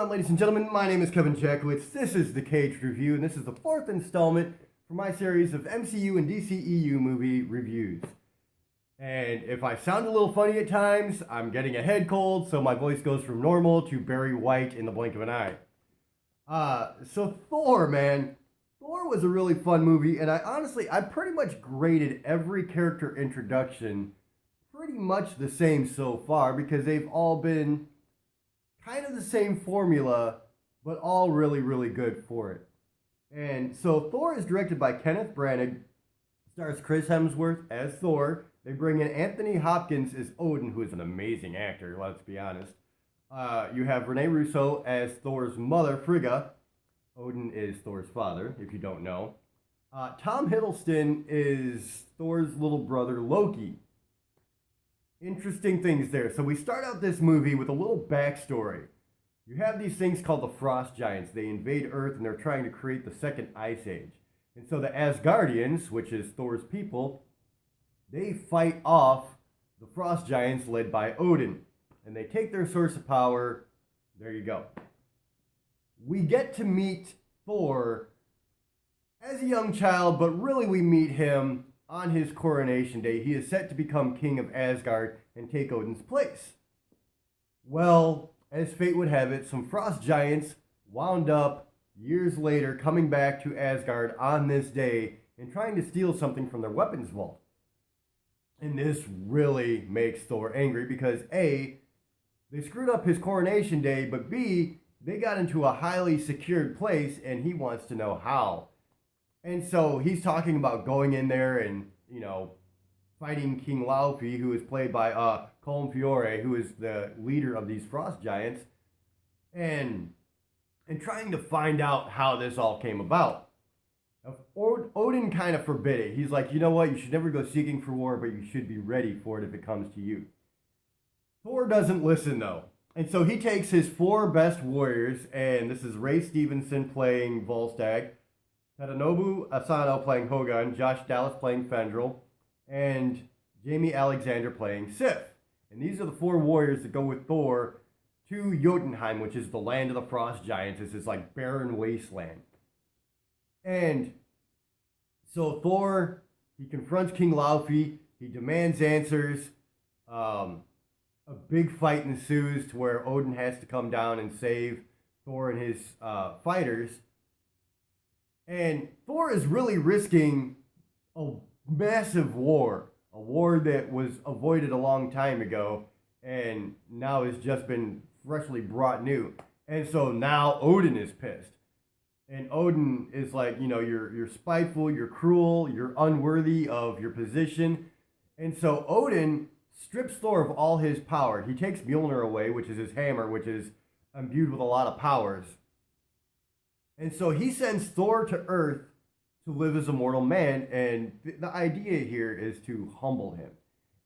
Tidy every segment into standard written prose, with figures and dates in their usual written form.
on, ladies and gentlemen? My name is Kevin Jackwitz. This is the Kaged Review, and this is the fourth installment for my series of MCU and DCEU movie reviews. And if I sound a little funny at times, I'm getting a head cold, so my voice goes from normal to Barry White in the blink of an eye. So Thor, man. Thor was a really fun movie, and I pretty much graded every character introduction pretty much the same so far because they've all been kind of the same formula, but all really, really good for it. And so Thor is directed by Kenneth Branagh, stars Chris Hemsworth as Thor. They bring in Anthony Hopkins as Odin, who is an amazing actor, let's be honest. You have Rene Russo as Thor's mother, Frigga. Odin is Thor's father, if you don't know. Tom Hiddleston is Thor's little brother, Loki. Interesting things there. So we start out this movie with a little backstory. You have these things called the Frost Giants. They invade Earth and they're trying to create the second Ice Age. And so the Asgardians, which is Thor's people, they fight off the Frost Giants led by Odin. And they take their source of power. There you go. We get to meet Thor as a young child, but really we meet him on his coronation day. He is set to become king of Asgard and take Odin's place. Well, as fate would have it, some frost giants wound up years later coming back to Asgard on this day and trying to steal something from their weapons vault. And this really makes Thor angry because A, they screwed up his coronation day, but B, they got into a highly secured place and he wants to know how. And so he's talking about going in there and, fighting King Laufey, who is played by Colm Fiore, who is the leader of these frost giants, and trying to find out how this all came about. Odin kind of forbid it. He's like, you know what, you should never go seeking for war, but you should be ready for it if it comes to you. Thor doesn't listen, though. And so he takes his four best warriors, and this is Ray Stevenson playing Volstagg, Tadanobu Asano playing Hogun, Josh Dallas playing Fendrel, and Jamie Alexander playing Sif. And these are the four warriors that go with Thor to Jotunheim, which is the land of the frost giants. It's this like barren wasteland. And so Thor, he confronts King Laufey, he demands answers. A big fight ensues to where Odin has to come down and save Thor and his fighters. And Thor is really risking a massive war, a war that was avoided a long time ago and now has just been freshly brought new. And so now Odin is pissed. And Odin is like, you're spiteful, you're cruel, you're unworthy of your position. And so Odin strips Thor of all his power. He takes Mjolnir away, which is his hammer, which is imbued with a lot of powers. And so he sends Thor to Earth to live as a mortal man, and the idea here is to humble him.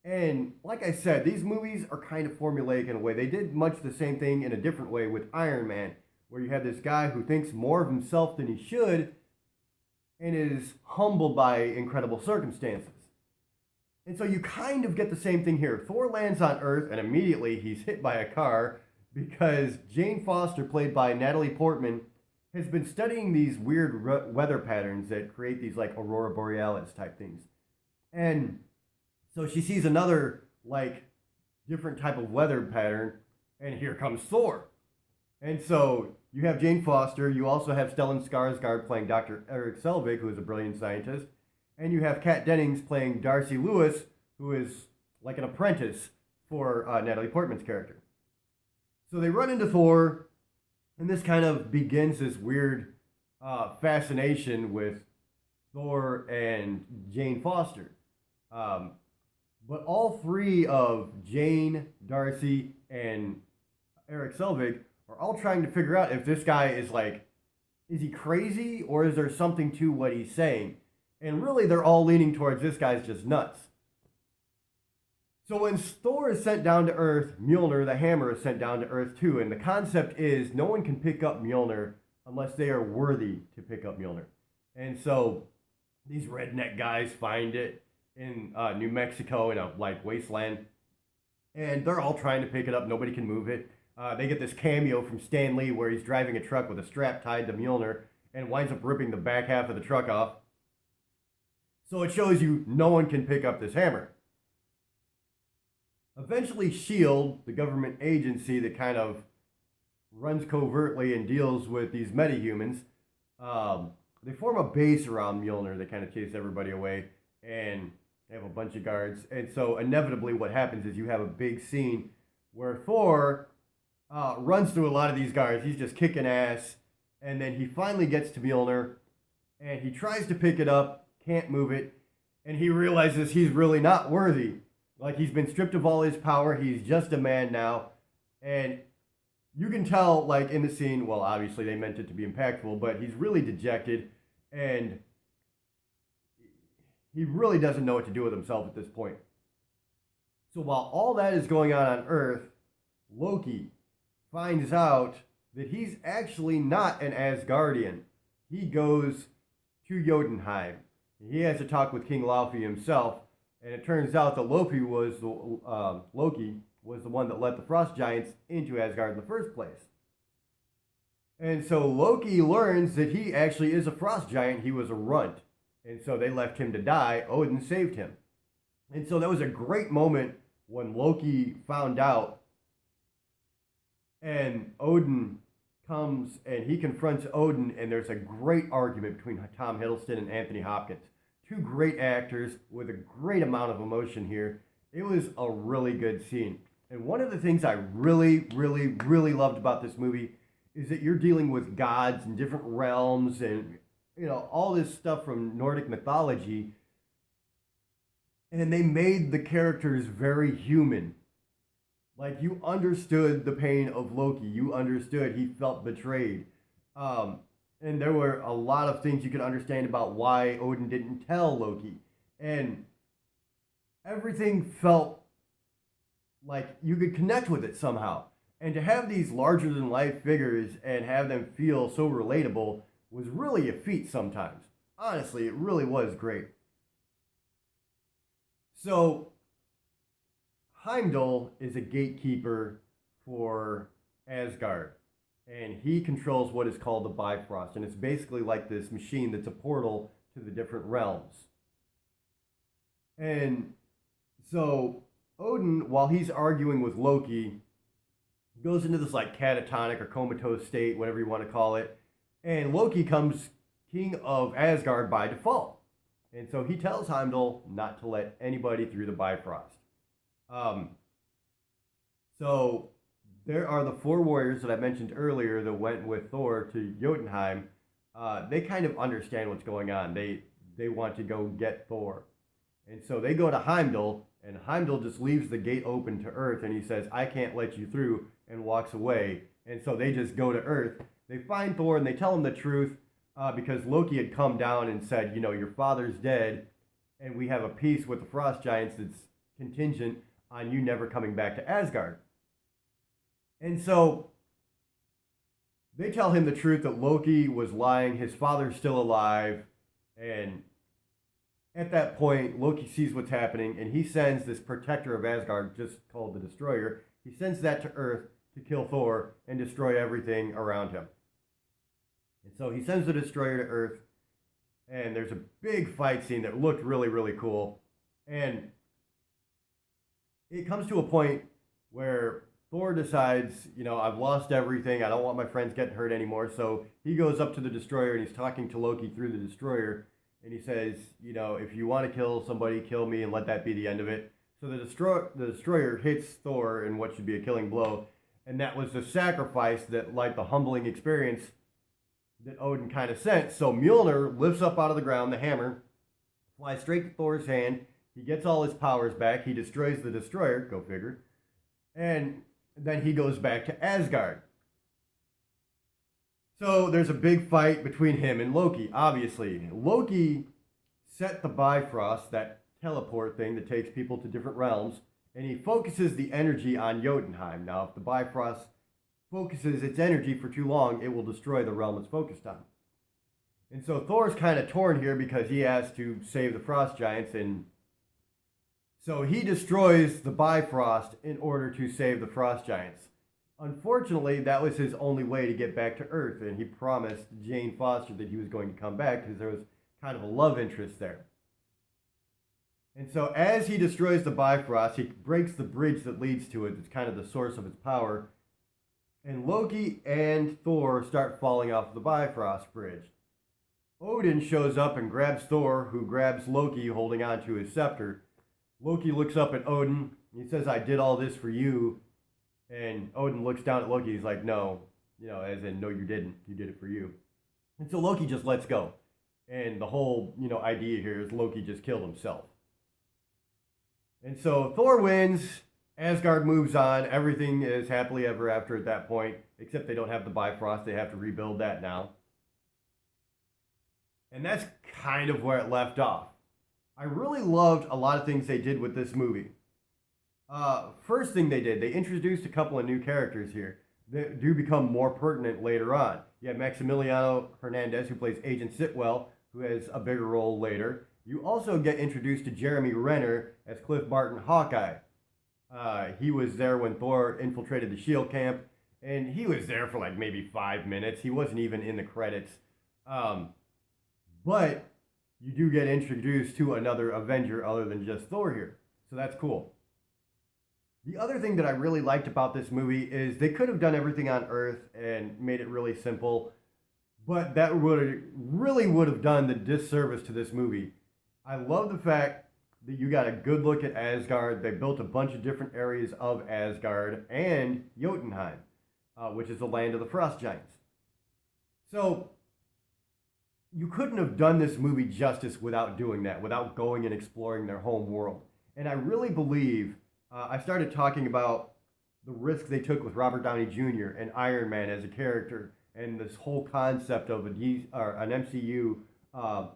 And like I said, these movies are kind of formulaic in a way. They did much the same thing in a different way with Iron Man, where you have this guy who thinks more of himself than he should and is humbled by incredible circumstances. And so you kind of get the same thing here. Thor lands on Earth, and immediately he's hit by a car because Jane Foster, played by Natalie Portman, has been studying these weird weather patterns that create these like aurora borealis type things. And so she sees another different type of weather pattern, and here comes Thor. And so you have Jane Foster, you also have Stellan Skarsgård playing Dr. Eric Selvig, who is a brilliant scientist, and you have Kat Dennings playing Darcy Lewis, who is like an apprentice for Natalie Portman's character. So they run into Thor, and this kind of begins this weird fascination with Thor and Jane Foster. But all three of Jane, Darcy, and Eric Selvig are all trying to figure out if this guy is he crazy or is there something to what he's saying? And really they're all leaning towards this guy's just nuts. So when Thor is sent down to Earth, Mjolnir, the hammer, is sent down to Earth too. And the concept is no one can pick up Mjolnir unless they are worthy to pick up Mjolnir. And so these redneck guys find it in New Mexico in a wasteland. And they're all trying to pick it up. Nobody can move it. They get this cameo from Stan Lee where he's driving a truck with a strap tied to Mjolnir and winds up ripping the back half of the truck off. So it shows you no one can pick up this hammer. Eventually, S.H.I.E.L.D., the government agency that kind of runs covertly and deals with these metahumans, they form a base around Mjolnir. They kind of chase everybody away, and they have a bunch of guards. And so inevitably what happens is you have a big scene where Thor runs through a lot of these guards. He's just kicking ass, and then he finally gets to Mjolnir, and he tries to pick it up, can't move it, and he realizes he's really not worthy. Like, he's been stripped of all his power. He's just a man now. And you can tell, like, in the scene, well, obviously they meant it to be impactful, but he's really dejected, and he really doesn't know what to do with himself at this point. So while all that is going on Earth, Loki finds out that he's actually not an Asgardian. He goes to Jotunheim. He has a talk with King Laufey himself, and it turns out that Loki was the one that let the Frost Giants into Asgard in the first place. And so Loki learns that he actually is a Frost Giant. He was a runt. And so they left him to die. Odin saved him. And so that was a great moment when Loki found out. And Odin comes and he confronts Odin, and there's a great argument between Tom Hiddleston and Anthony Hopkins. Two great actors with a great amount of emotion here. It was a really good scene. And one of the things I really, really, really loved about this movie is that you're dealing with gods and different realms and, you know, all this stuff from Nordic mythology. And they made the characters very human. Like, you understood the pain of Loki. You understood he felt betrayed. And there were a lot of things you could understand about why Odin didn't tell Loki. And everything felt like you could connect with it somehow. And to have these larger-than-life figures and have them feel so relatable was really a feat sometimes. Honestly, it really was great. So, Heimdall is a gatekeeper for Asgard. And he controls what is called the Bifrost. And it's basically like this machine that's a portal to the different realms. And so Odin, while he's arguing with Loki, goes into this like catatonic or comatose state, whatever you want to call it. And Loki comes king of Asgard by default. And so he tells Heimdall not to let anybody through the Bifrost. So there are the four warriors that I mentioned earlier that went with Thor to Jotunheim. They kind of understand what's going on. They want to go get Thor. And so they go to Heimdall, and Heimdall just leaves the gate open to Earth, and he says, I can't let you through, and walks away. And so they just go to Earth. They find Thor, and they tell him the truth, because Loki had come down and said, you know, your father's dead, and we have a peace with the Frost Giants that's contingent on you never coming back to Asgard. And so they tell him the truth that Loki was lying, his father's still alive, and at that point, Loki sees what's happening, and he sends this protector of Asgard, just called the Destroyer, he sends that to Earth to kill Thor and destroy everything around him. And so he sends the Destroyer to Earth, and there's a big fight scene that looked really, really cool. And it comes to a point where Thor decides, you know, I've lost everything. I don't want my friends getting hurt anymore. So he goes up to the Destroyer and he's talking to Loki through the Destroyer. And he says, you know, if you want to kill somebody, kill me and let that be the end of it. So the Destroyer hits Thor in what should be a killing blow. And that was the sacrifice that, like the humbling experience that Odin kind of sent. So Mjolnir lifts up out of the ground, the hammer, flies straight to Thor's hand. He gets all his powers back. He destroys the Destroyer, go figure. And then he goes back to Asgard. So there's a big fight between him and Loki, obviously. Loki set the Bifrost, that teleport thing that takes people to different realms, and he focuses the energy on Jotunheim. Now, if the Bifrost focuses its energy for too long, it will destroy the realm it's focused on. And so Thor's kind of torn here because he has to save the Frost Giants, and so he destroys the Bifrost in order to save the Frost Giants. Unfortunately, that was his only way to get back to Earth, and he promised Jane Foster that he was going to come back because there was kind of a love interest there. And so as he destroys the Bifrost, he breaks the bridge that leads to it. It's kind of the source of its power. And Loki and Thor start falling off the Bifrost bridge. Odin shows up and grabs Thor, who grabs Loki holding on to his scepter. Loki looks up at Odin. He says, "I did all this for you." And Odin looks down at Loki. He's like, "No, as in, no, you didn't. You did it for you." And so Loki just lets go. And the whole, idea here is Loki just killed himself. And so Thor wins. Asgard moves on. Everything is happily ever after at that point, except they don't have the Bifrost. They have to rebuild that now. And that's kind of where it left off. I really loved a lot of things they did with this movie. First thing they did, they introduced a couple of new characters here that do become more pertinent later on. You have Maximiliano Hernandez, who plays Agent Sitwell, who has a bigger role later. You also get introduced to Jeremy Renner as Cliff Barton Hawkeye. He was there when Thor infiltrated the S.H.I.E.L.D. camp, and he was there for like maybe 5 minutes. He wasn't even in the credits. But you do get introduced to another Avenger other than just Thor here. So that's cool. The other thing that I really liked about this movie is they could have done everything on Earth and made it really simple, but that really would have done the disservice to this movie. I love the fact that you got a good look at Asgard. They built a bunch of different areas of Asgard and Jotunheim, which is the land of the Frost Giants. So you couldn't have done this movie justice without doing that, without going and exploring their home world. And I really believe, I started talking about the risk they took with Robert Downey Jr. and Iron Man as a character, and this whole concept of an MCU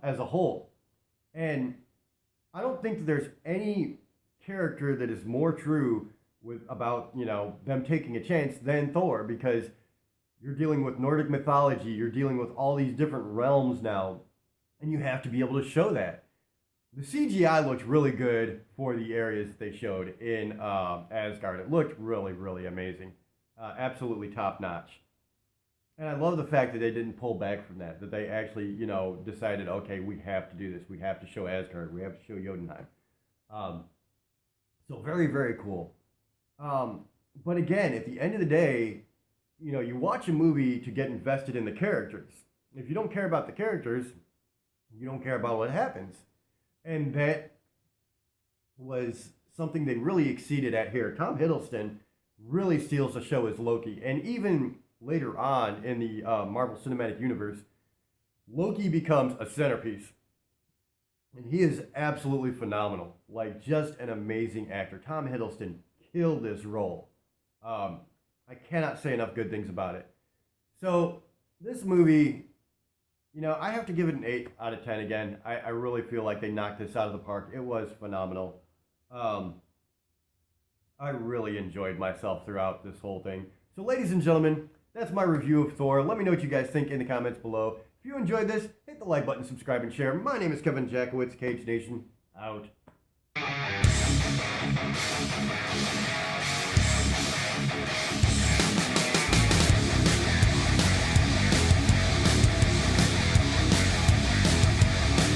as a whole. And I don't think that there's any character that is more true about them taking a chance than Thor, because you're dealing with Nordic mythology, you're dealing with all these different realms now, and you have to be able to show that. The CGI looked really good for the areas that they showed in Asgard. It looked really, really amazing. Absolutely top notch. And I love the fact that they didn't pull back from that they actually, decided, okay, we have to do this. We have to show Asgard. We have to show Jotunheim. So very, very cool. But again, at the end of the day, you watch a movie to get invested in the characters. If you don't care about the characters, you don't care about what happens. And that was something they really exceeded at here. Tom Hiddleston really steals the show as Loki. And even later on in the Marvel Cinematic Universe, Loki becomes a centerpiece. And he is absolutely phenomenal. Like, just an amazing actor. Tom Hiddleston killed this role. I cannot say enough good things about it. So, this movie, I have to give it an 8 out of 10 again. I really feel like they knocked this out of the park. It was phenomenal. I really enjoyed myself throughout this whole thing. So, ladies and gentlemen, that's my review of Thor. Let me know what you guys think in the comments below. If you enjoyed this, hit the like button, subscribe, and share. My name is Kevin Jackowitz, Kaged Nation, out.